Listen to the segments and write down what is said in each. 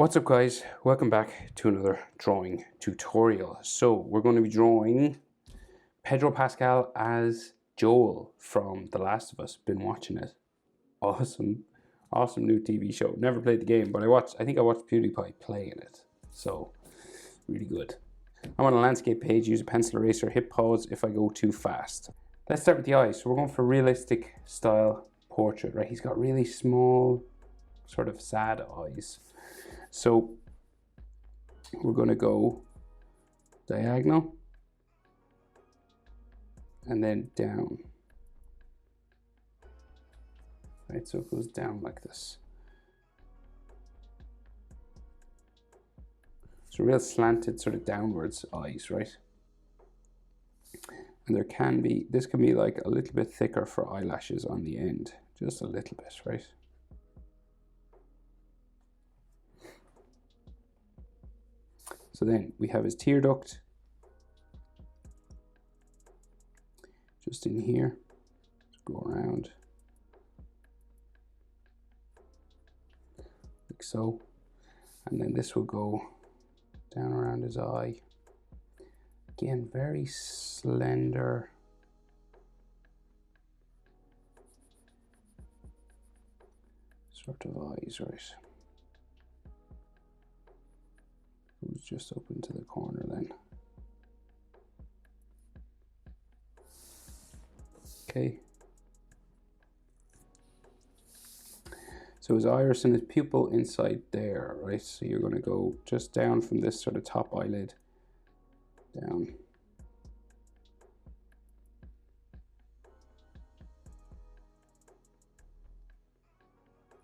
What's up guys, welcome back to another drawing tutorial. So we're going to be drawing Pedro Pascal as Joel from The Last of Us. Been watching it. Awesome new TV show. Never played the game, but I think I watched PewDiePie playing it. So really good. I'm on a landscape page, use a pencil eraser, hit pause if I go too fast. Let's start with the eyes. So we're going for realistic style portrait, right? He's got really small, sort of sad eyes. So we're going to go diagonal and then down. Right, so it goes down like this. So real slanted sort of downwards eyes, right? And this can be like a little bit thicker for eyelashes on the end, just a little bit, right? So then we have his tear duct just in here, go around like so, and then this will go down around his eye. Again, very slender, sort of eyes, right? Goes just up into the corner then. Okay. So his iris and his pupil inside there, right? So you're going to go just down from this sort of top eyelid down.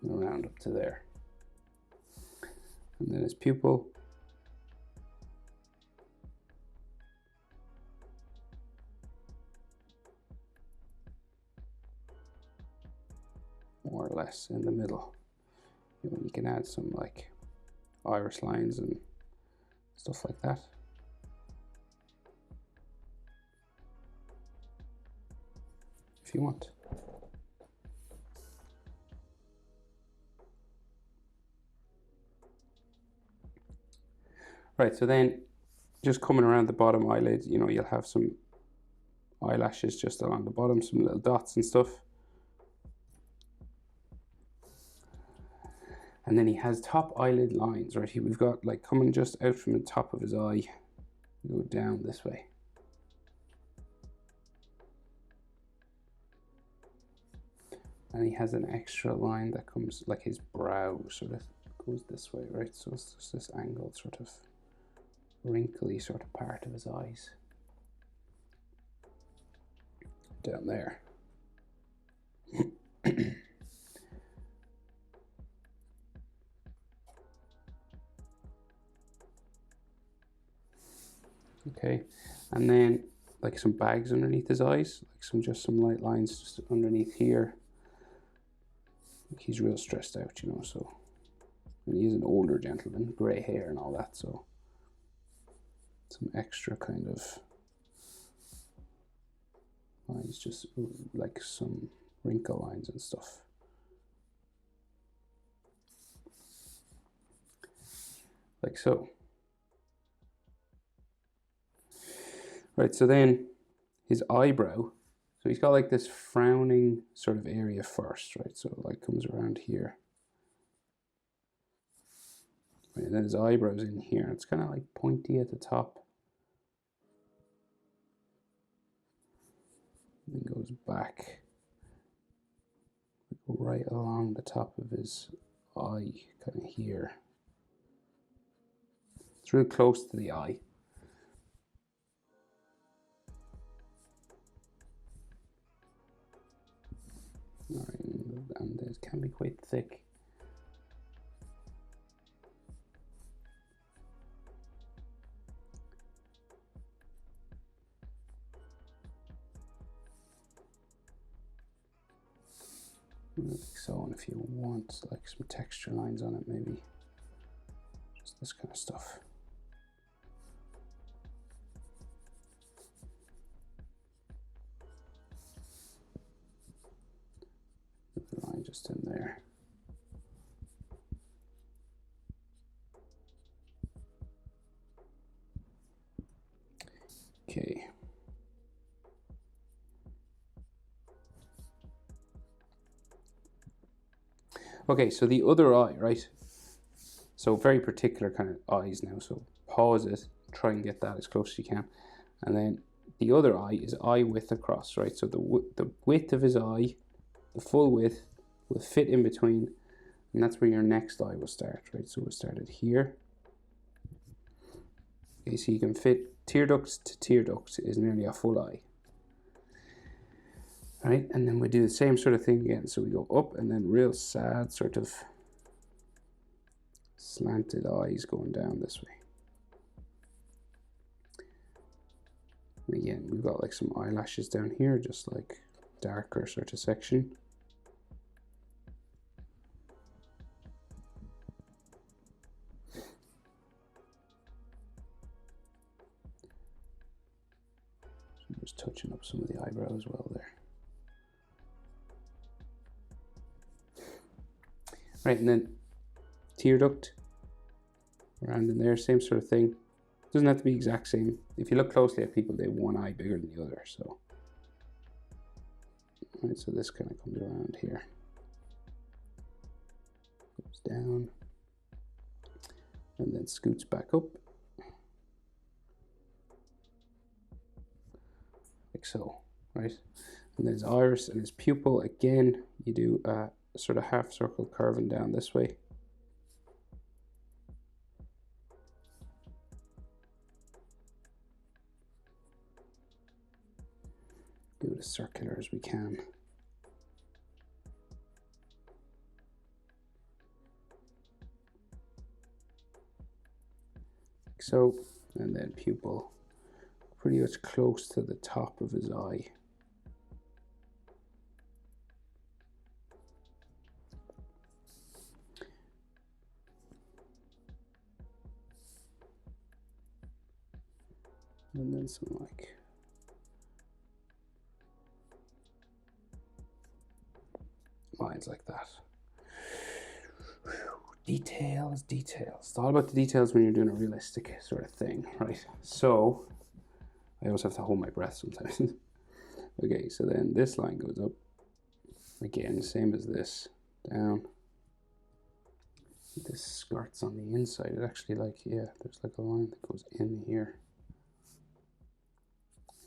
And around up to there. And then his pupil. More or less in the middle. You can add some like iris lines and stuff like that. If you want. Right, so then just coming around the bottom eyelid, you'll have some eyelashes just along the bottom, some little dots and stuff. And then he has top eyelid lines, right? We've got like coming just out from the top of his eye, go down this way. And he has an extra line that comes like his brow, sort of goes this way, right? So it's just this angled sort of wrinkly sort of part of his eyes. Down there. Okay, and then like some bags underneath his eyes, like just some light lines just underneath here. Like he's real stressed out, so, and he is an older gentleman, grey hair and all that, so some extra kind of lines, just like some wrinkle lines and stuff. Like so. Right, so then his eyebrow, so he's got like this frowning sort of area first, right? So it like comes around here. Right, and then his eyebrow's in here. It's kind of like pointy at the top. And then goes back, right along the top of his eye, kind of here. It's real close to the eye. All right, and it can be quite thick. Like so, and if you want like some texture lines on it, maybe just this kind of stuff. The line just in there. Okay. Okay, so the other eye, right? So very particular kind of eyes now. So pause it, try and get that as close as you can. And then the other eye is eye width across, right? So the width of his eye, the full width, will fit in between. And that's where your next eye will start, right? So we'll start it here. Okay, so you can fit tear ducts to tear ducts is nearly a full eye. All right, and then we do the same sort of thing again. So we go up and then real sad sort of slanted eyes going down this way. And again, we've got like some eyelashes down here, just like darker sort of section. So just touching up some of the eyebrow as well there. Right, and then tear duct around in there, same sort of thing. Doesn't have to be exact same. If you look closely at people, they have one eye bigger than the other. So, right, so this kind of comes around here, goes down, and then scoots back up, like so, right? And then his iris and his pupil. Again, you do a sort of half circle curving down this way. Do it as circular as we can. Like so, and then pupil pretty much close to the top of his eye. And then some like lines like that. Details, details. It's all about the details when you're doing a realistic sort of thing, right? So I always have to hold my breath sometimes. Okay, so then this line goes up. Again, same as this, down. This skirt's on the inside. It actually like, yeah, there's like a line that goes in here.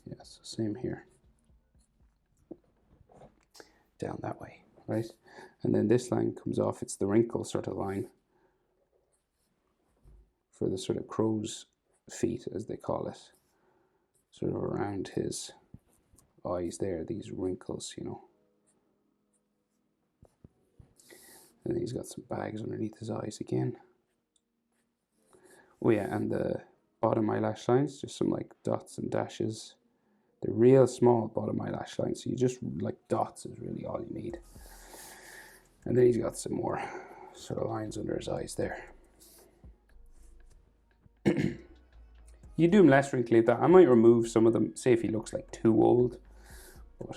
Yeah, so same here. Down that way, right? And then this line comes off. It's the wrinkle sort of line for the sort of crow's feet, as they call it. Sort of around his eyes there, these wrinkles, you know. And then he's got some bags underneath his eyes again. Oh yeah, and the bottom eyelash lines, just some like dots and dashes. They're real small bottom eyelash lines, so you just like dots is really all you need. And then he's got some more sort of lines under his eyes there. You do them less wrinkly like that. I might remove some of them, say if he looks like too old, but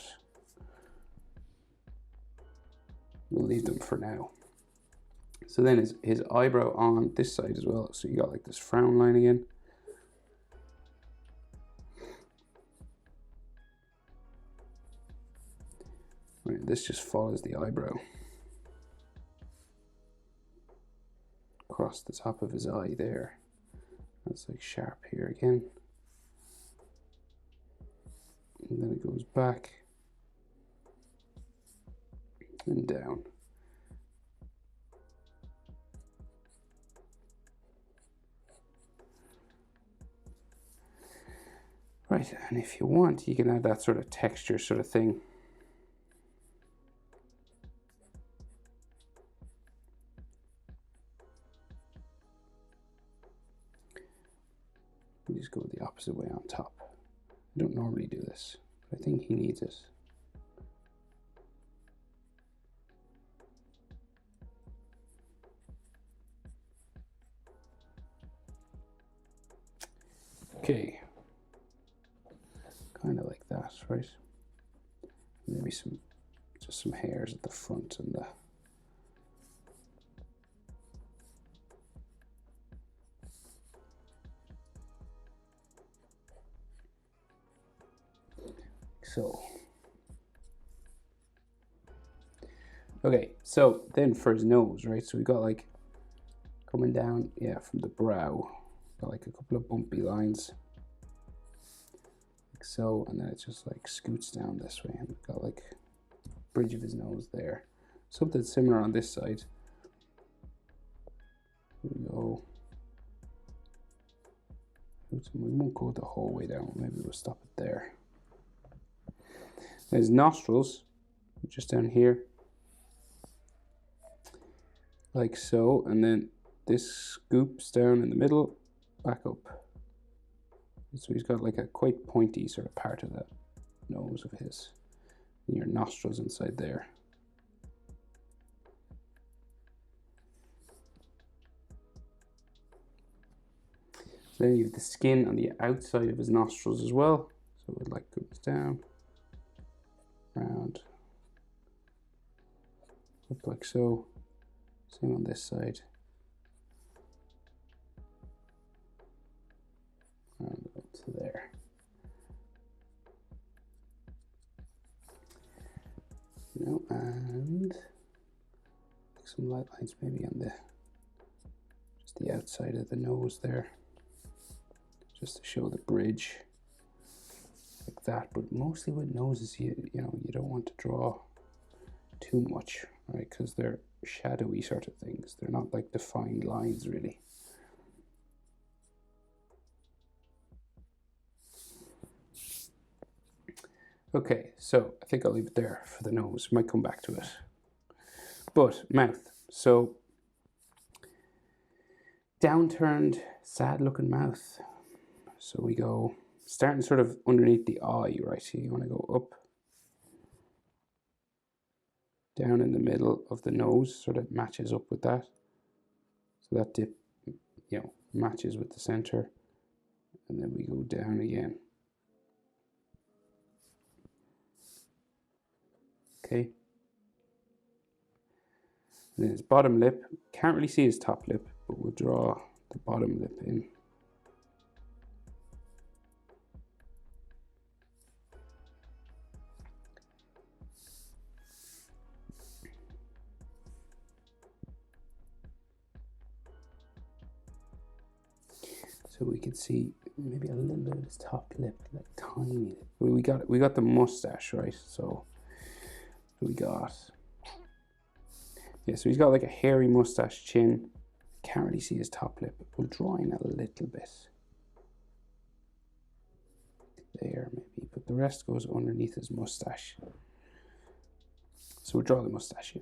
we'll leave them for now. So then his eyebrow on this side as well. So you got like this frown line again. Right, this just follows the eyebrow across the top of his eye there. That's like sharp here again. And then it goes back and down. Right, and if you want, you can add that sort of texture sort of thing. We just go the opposite way on top. I don't normally do this, but I think he needs it. Okay, kind of like that, right? Maybe just some hairs at the front and the so. Okay, so then for his nose, right? So we got like coming down, yeah, from the brow, got like a couple of bumpy lines, like so, and then it just like scoots down this way, and we've got like bridge of his nose there. Something similar on this side. Here we go. We won't go the whole way down. Maybe we'll stop it there. His nostrils, just down here, like so, and then this scoops down in the middle, back up. So he's got like a quite pointy sort of part of that nose of his. And your nostrils inside there. Then you have the skin on the outside of his nostrils as well. So it like goes down, round, up like so. Same on this side. And up to there. And some light lines maybe on just the outside of the nose there, just to show the bridge, like that. But mostly with noses, you don't want to draw too much, right? Because they're shadowy sort of things. They're not like defined lines really. Okay, so I think I'll leave it there for the nose. Might come back to it. But mouth. So downturned, sad looking mouth. So we go starting sort of underneath the eye, right? So you want to go up, down in the middle of the nose, sort of matches up with that. So that dip, matches with the center. And then we go down again. Okay. And then his bottom lip, can't really see his top lip, but we'll draw the bottom lip in. So we can see maybe a little bit of his top lip, like tiny. We got the mustache, right? So we got, yeah, so he's got like a hairy mustache chin. Can't really see his top lip. We'll draw in a little bit there maybe, but the rest goes underneath his mustache. So we'll draw the mustache in.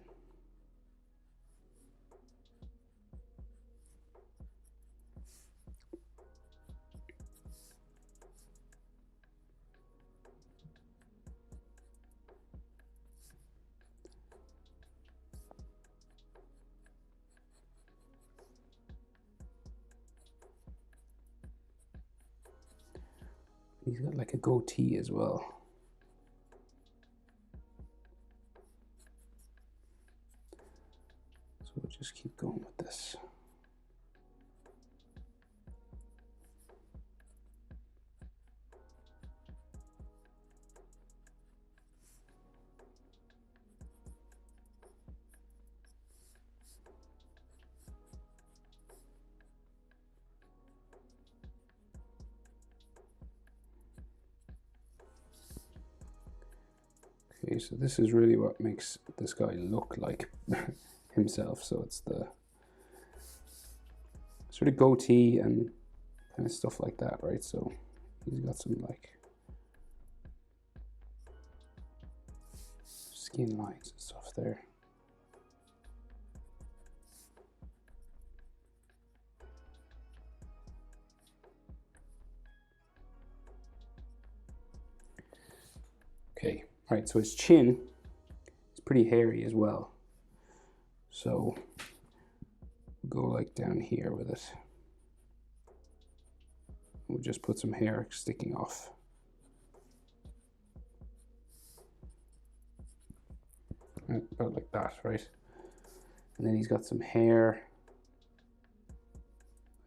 He's got like a goatee as well. So we'll just keep going with this. Okay, so this is really what makes this guy look like himself. So it's the sort of goatee and kind of stuff like that, right? So he's got some like skin lines and stuff there. Okay, all right, so his chin is pretty hairy as well. So we'll go like down here with it. We'll just put some hair sticking off. About like that, right? And then he's got some hair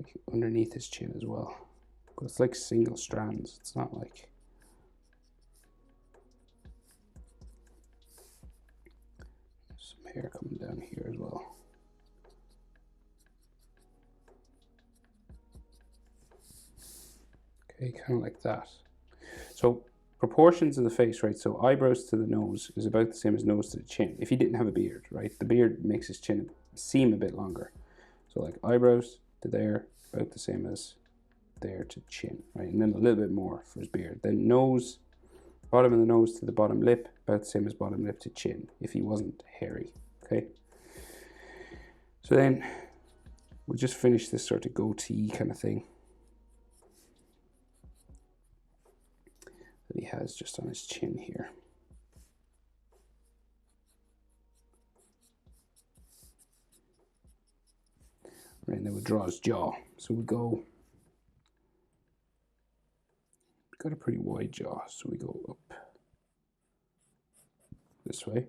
like underneath his chin as well. But it's like single strands. It's not like hair coming down here as well. Okay, kind of like that. So proportions of the face, right? So eyebrows to the nose is about the same as nose to the chin. If he didn't have a beard, right? The beard makes his chin seem a bit longer. So like eyebrows to there, about the same as there to chin, right? And then a little bit more for his beard. Then nose, bottom of the nose to the bottom lip, about the same as bottom lip to chin, if he wasn't hairy, okay? So then we'll just finish this sort of goatee kind of thing that he has just on his chin here. Right, and then we'll draw his jaw. So we go, we've got a pretty wide jaw, so we go up this way,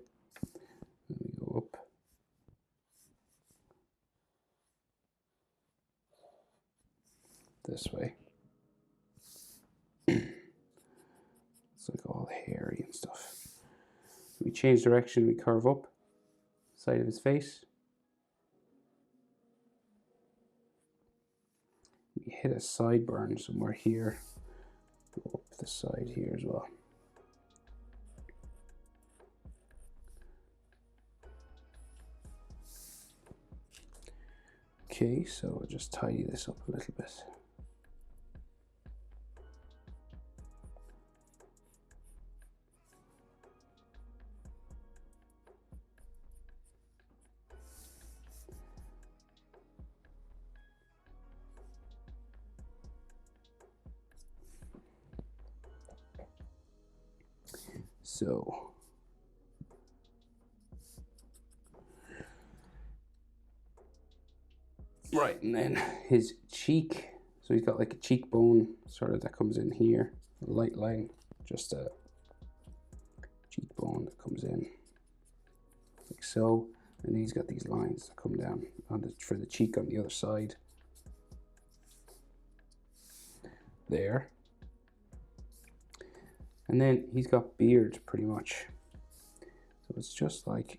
and we go up this way. It's like all hairy and stuff. We change direction, we curve up side of his face. We hit a sideburn somewhere here. Go up the side here as well. Okay, so we'll just tidy this up a little bit. So right, and then his cheek, so he's got like a cheekbone sort of that comes in here, a light line, just a cheekbone that comes in like so, and he's got these lines that come down on for the cheek on the other side there. And then he's got beard pretty much, so it's just like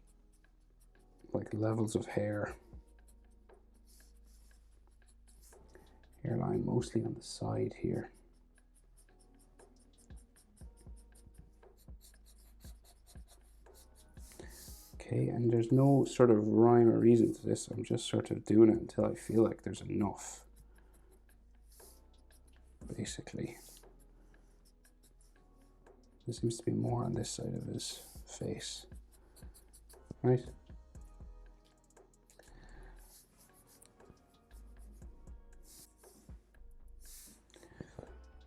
levels of hairline mostly on the side here. Okay, and there's no sort of rhyme or reason to this. I'm just sort of doing it until I feel like there's enough, basically. There seems to be more on this side of his face, right?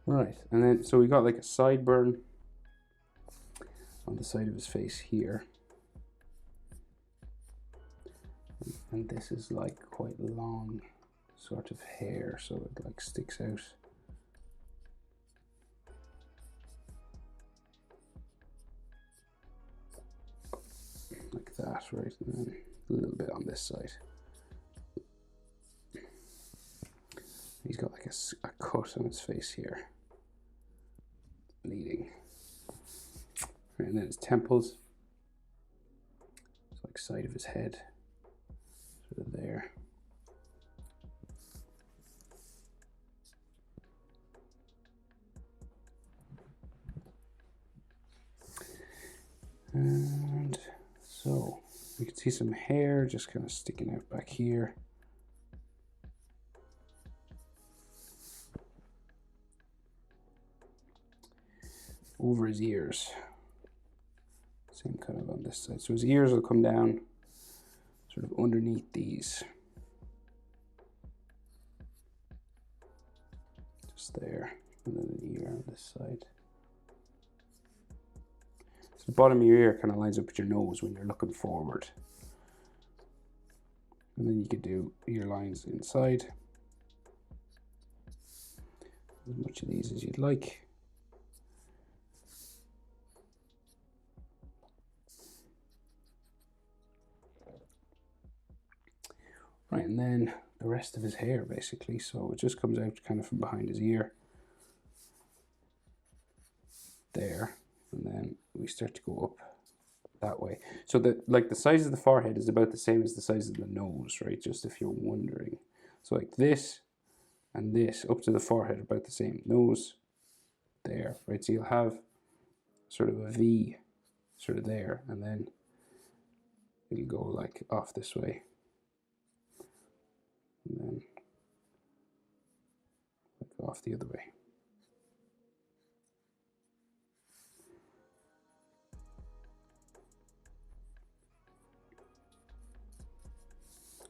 Right, and then so we got like a sideburn on the side of his face here. And this is like quite long sort of hair, so it like sticks out. Like that, right? And then a little bit on this side. He's got like a cut on his face here, bleeding. Right, and then his temples, it's like side of his head, sort of there. And so you can see some hair just kind of sticking out back here. Over his ears. Same kind of on this side. So his ears will come down sort of underneath these. Just there. And then an ear on this side. So the bottom of your ear kind of lines up with your nose when you're looking forward. And then you could do ear lines inside. As much of these as you'd like. Right, and then the rest of his hair basically, so it just comes out kind of from behind his ear. There, and then we start to go up that way. So the size of the forehead is about the same as the size of the nose, right? Just if you're wondering. So like this and this up to the forehead are about the same. Nose there, right? So you'll have sort of a V sort of there, and then it'll go like off this way. And then go off the other way.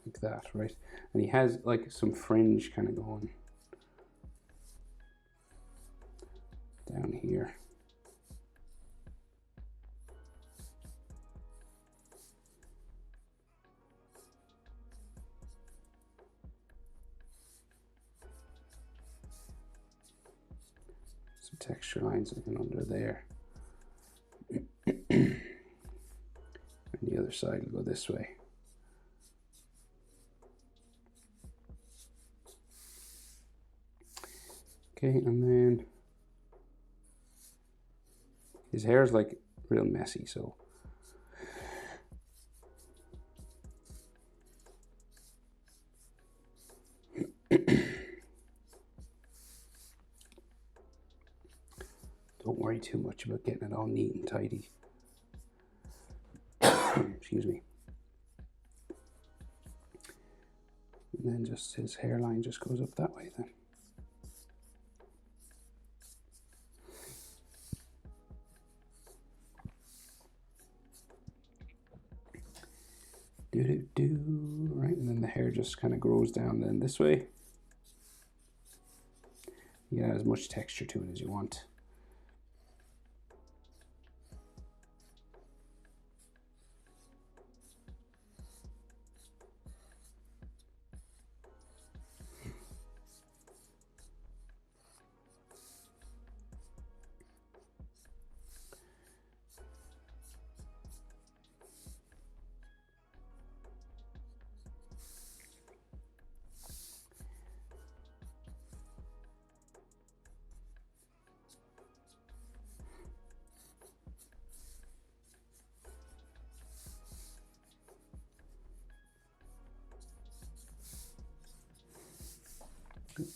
Like that, right? And he has like some fringe kind of going down here. Some texture lines looking under there. And the other side will go this way. Okay, and then his hair is like real messy, so don't worry too much about getting it all neat and tidy. Excuse me. And then just his hairline just goes up that way then. Right, and then the hair just kind of grows down then this way. You can add as much texture to it as you want.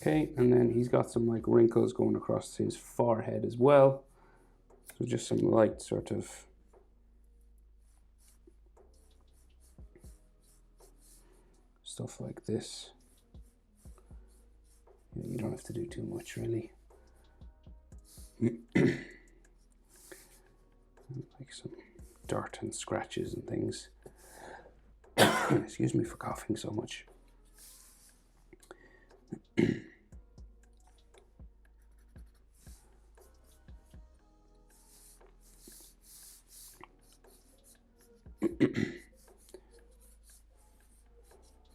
Okay, and then he's got some like wrinkles going across his forehead as well. So just some light sort of stuff like this. You don't have to do too much really. Like some dirt and scratches and things. Excuse me for coughing so much.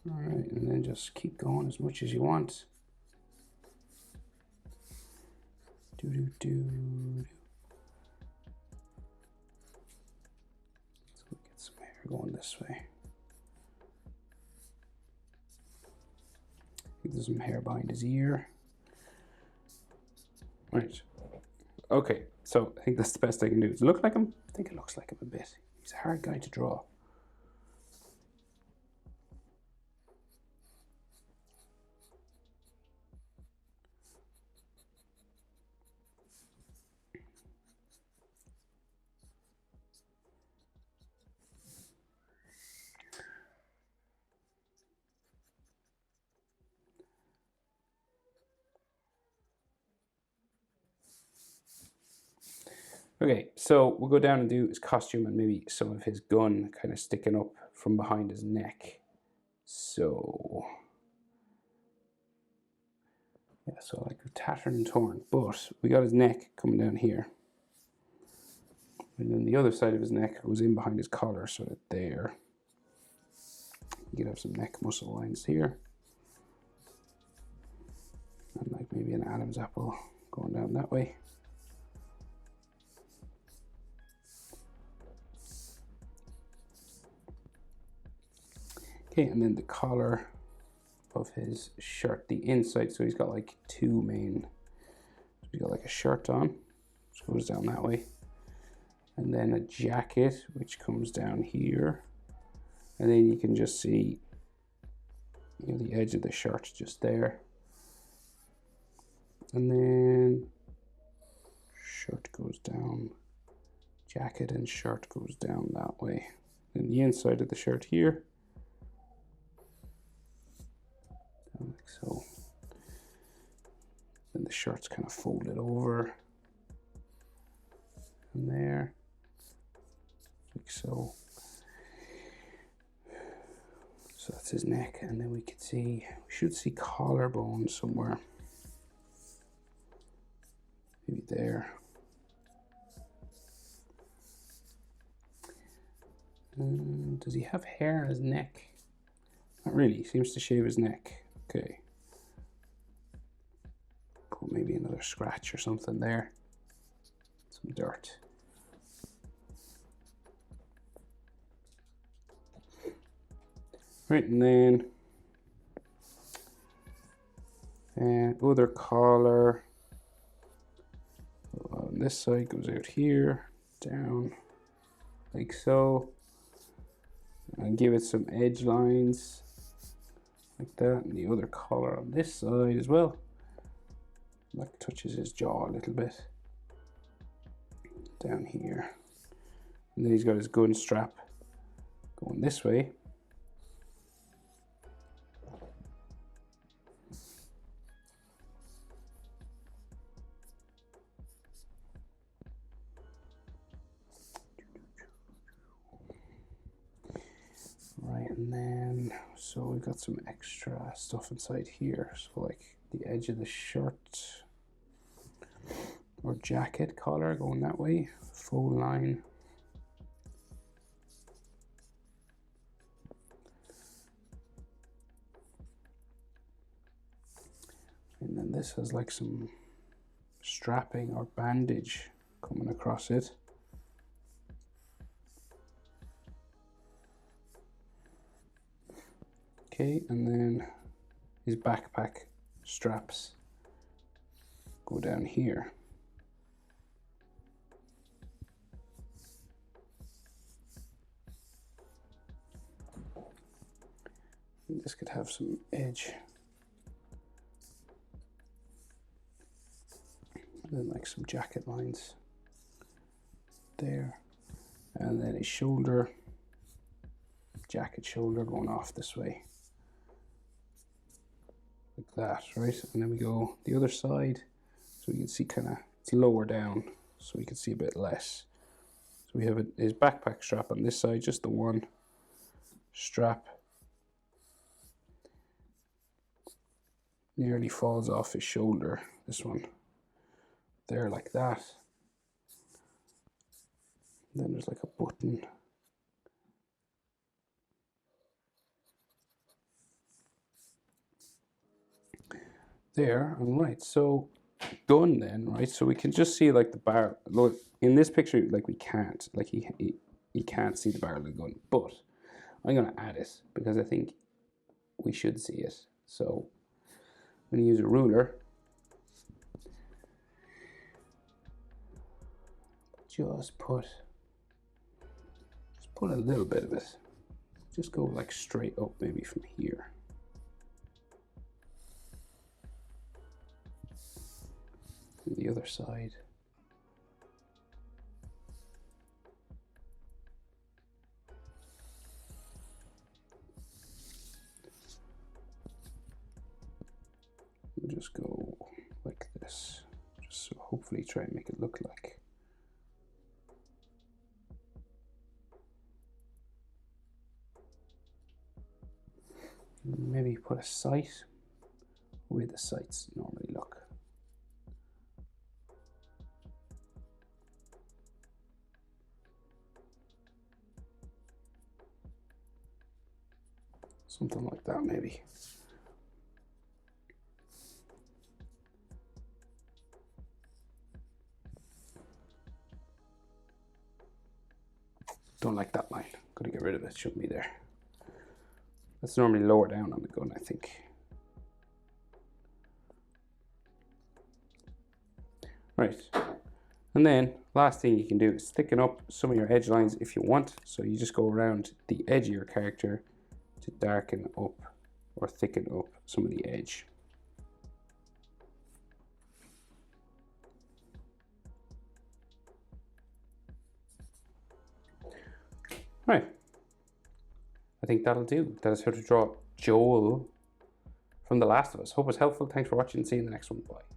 All right, and then just keep going as much as you want. Let's get some hair going this way. I think there's some hair behind his ear. Right. Okay, so I think that's the best I can do. Does it look like him? I think it looks like him a bit. He's a hard guy to draw. Okay, so we'll go down and do his costume and maybe some of his gun kind of sticking up from behind his neck. So, yeah, so like tattered and torn, but we got his neck coming down here. And then the other side of his neck goes in behind his collar, sort of there. You can have some neck muscle lines here. And like maybe an Adam's apple going down that way. Okay, and then the collar of his shirt, the inside, so he's got like two main, he's got like a shirt on, which goes down that way. and then a jacket which comes down here, and then you can just see, you know, the edge of the shirt just there, and then shirt goes down, jacket and shirt goes down that way, and the inside of the shirt here, like so. Then the shirt's kind of folded over, and there, like so. So that's his neck, and then we should see collarbone somewhere. Maybe there. Does he have hair on his neck? Not really, he seems to shave his neck. Okay. Put maybe another scratch or something there. Some dirt. Right, and then other collar on this side goes out here, down like so, and give it some edge lines like that, and the other collar on this side as well, that touches his jaw a little bit down here, and then he's got his gun strap going this way. Right, and then so we got some extra stuff inside here, so like the edge of the shirt or jacket collar going that way, full line. And then this has like some strapping or bandage coming across it. Okay, and then his backpack straps go down here. And this could have some edge. And then like some jacket lines there. And then his shoulder, jacket shoulder going off this way. Like that, right? And then we go the other side, so we can see kind of, it's lower down, so we can see a bit less. So we have his backpack strap on this side, just the one strap. Nearly falls off his shoulder, this one. There, like that. And then there's like a button. There, and right, so gun then, right? So we can just see like the barrel. Look, in this picture, like we can't, like he can't see the barrel of the gun, but I'm gonna add it because I think we should see it. So I'm gonna use a ruler. Just put a little bit of it. Just go like straight up, maybe from here. To the other side. We'll just go like this, just so hopefully try and make it look like. Maybe put a sight where the sights normally look. Something like that, maybe. Don't like that line. Gotta get rid of it. Shouldn't be there. That's normally lower down on the gun, I think. Right. And then Last thing you can do is thicken up some of your edge lines if you want. So you just go around the edge of your character to darken up or thicken up some of the edge. Right. I think that'll do. That is how to draw Joel from The Last of Us. Hope it's helpful. Thanks for watching. See you in the next one. Bye.